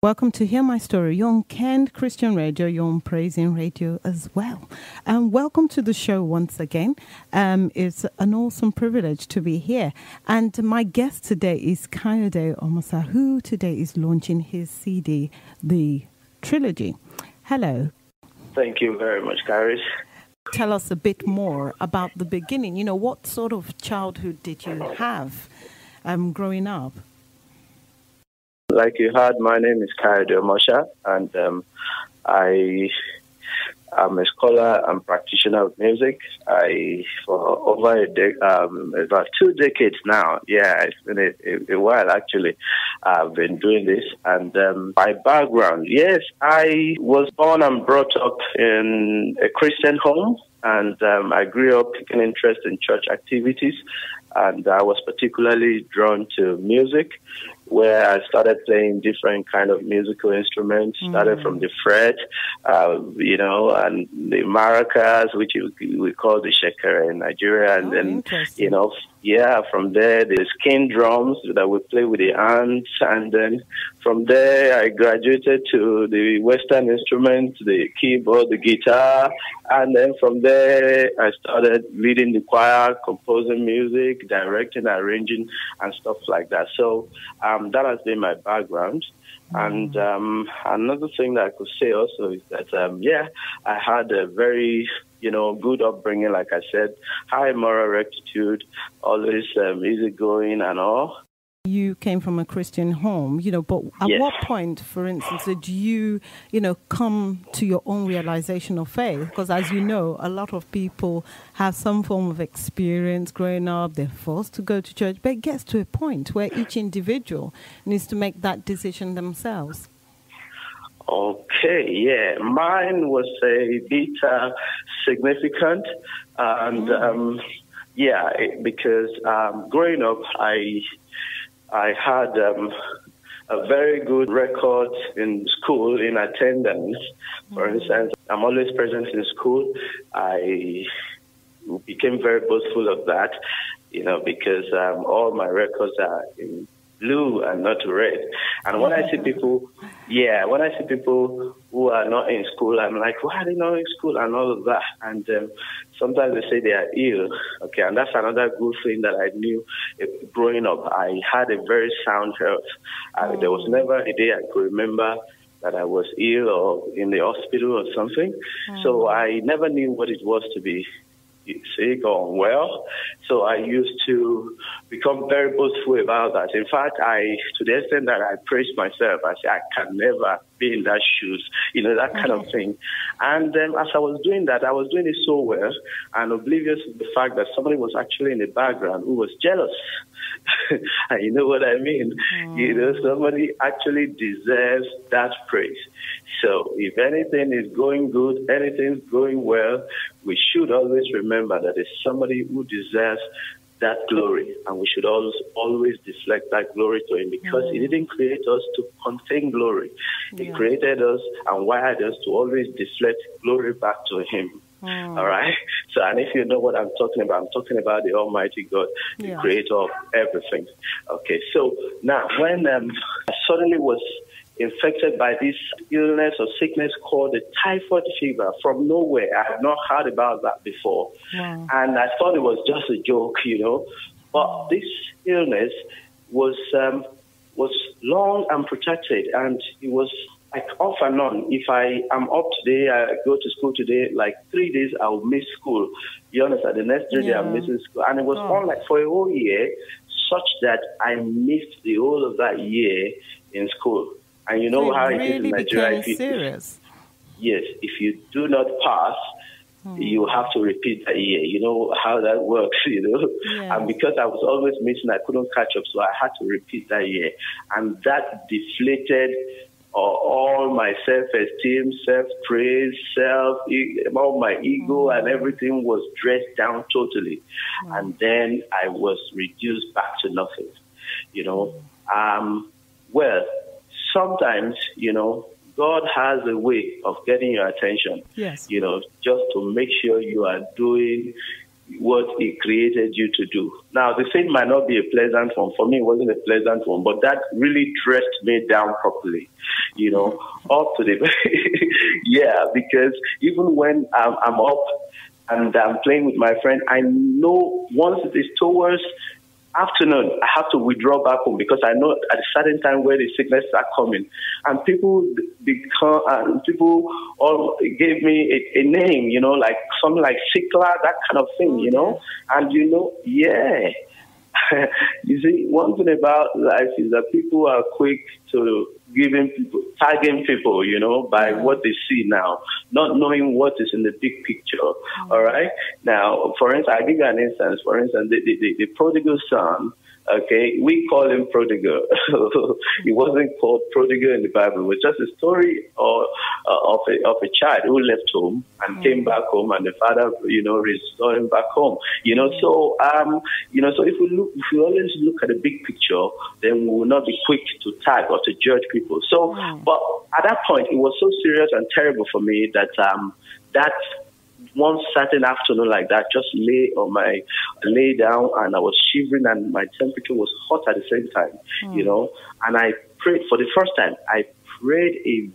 Welcome to Hear My Story. You're on Kent Christian Radio. You're on Praising Radio as well. And welcome to the show once again. It's an awesome privilege to be here. And my guest today is Kayode Omosa, who today is launching his CD, The Trilogy. Hello. Thank you very much, Karis. Tell us a bit more about the beginning. You know, what sort of childhood did you have growing up? Like you heard, my name is Kayode Omosa, and I am a scholar and practitioner of music. For over about 2 decades now. Yeah, it's been a while actually. I've been doing this, and my background. Yes, I was born and brought up in a Christian home, and I grew up taking interest in church activities, and I was particularly drawn to music, where I started playing different kind of musical instruments, started from the fret, and the maracas, which we call the shekere in Nigeria, and then, from there, the skin drums that we play with the hands, and then from there, I graduated to the Western instruments, the keyboard, the guitar, and then from there, I started leading the choir, composing music, directing, arranging, and stuff like that. So that has been my background. And another thing that I could say also is that, I had a very, good upbringing, like I said, high moral rectitude, always easygoing and all. You came from a Christian home, but at what point, for instance, did you, come to your own realization of faith? Because as you know, a lot of people have some form of experience growing up. They're forced to go to church, but it gets to a point where each individual needs to make that decision themselves. Okay, yeah. Mine was a bit significant. And, because growing up, I had a very good record in school, in attendance. For instance, I'm always present in school. I became very boastful of that, because all my records are in blue and not red. And when I see people, who are not in school, I'm like, why are they not in school and all of that? And sometimes they say they are ill. Okay, and that's another good thing that I knew growing up. I had a very sound health. There was never a day I could remember that I was ill or in the hospital or something. So I never knew what it was to be sick or unwell. So I used to become very boastful about that. In fact, to the extent that I praised myself, I said, I can never be in that shoes, that kind of thing. And as I was doing that, I was doing it so well and oblivious to the fact that somebody was actually in the background who was jealous. And you know what I mean? Somebody actually deserves that praise. So if anything is going good, anything's going well, we should always remember that there's somebody who deserves that glory, and we should always deflect that glory to him, because he didn't create us to contain glory. He created us and wired us to always deflect glory back to him. All right? So, and if you know what I'm talking about the Almighty God, the creator of everything. Okay, so now when I suddenly was infected by this illness or sickness called the typhoid fever from nowhere. I had not heard about that before. And I thought it was just a joke, But this illness was long and protracted, and it was like off and on. If I am up today, I go to school today, like 3 days I'll miss school. You understand? The next 3 days I'm missing school. And it was on like for a whole year, such that I missed the whole of that year in school. And you know how it is in Nigeria. Serious. Yes, if you do not pass, you have to repeat that year. You know how that works, And because I was always missing, I couldn't catch up, so I had to repeat that year. And that deflated all my self-esteem, self-praise, all my ego and everything was dressed down totally. And then I was reduced back to nothing, Well, sometimes, God has a way of getting your attention, just to make sure you are doing what He created you to do. Now, the thing might not be a pleasant one. For me, it wasn't a pleasant one, but that really dressed me down properly, up to the... yeah, because even when I'm up and I'm playing with my friend, I know once it is towards afternoon, I have to withdraw back home because I know at a certain time where the sicknesses are coming, and people all gave me a name, like something like sickler, that kind of thing, and yeah. You see, one thing about life is that people are quick to tagging people, by what they see now, not knowing what is in the big picture. All right. Now, for instance, I'll give you an instance. For instance, the prodigal son. Okay, we call him prodigal. He wasn't called prodigal in the Bible. It was just a story of a child who left home and came back home, and the father, restored him back home. So if we always look at the big picture, then we will not be quick to tag or to judge people. So, but at that point, it was so serious and terrible for me that that one certain afternoon like that, just lay down, and I was shivering, and my temperature was hot at the same time, and I prayed for the first time. I prayed a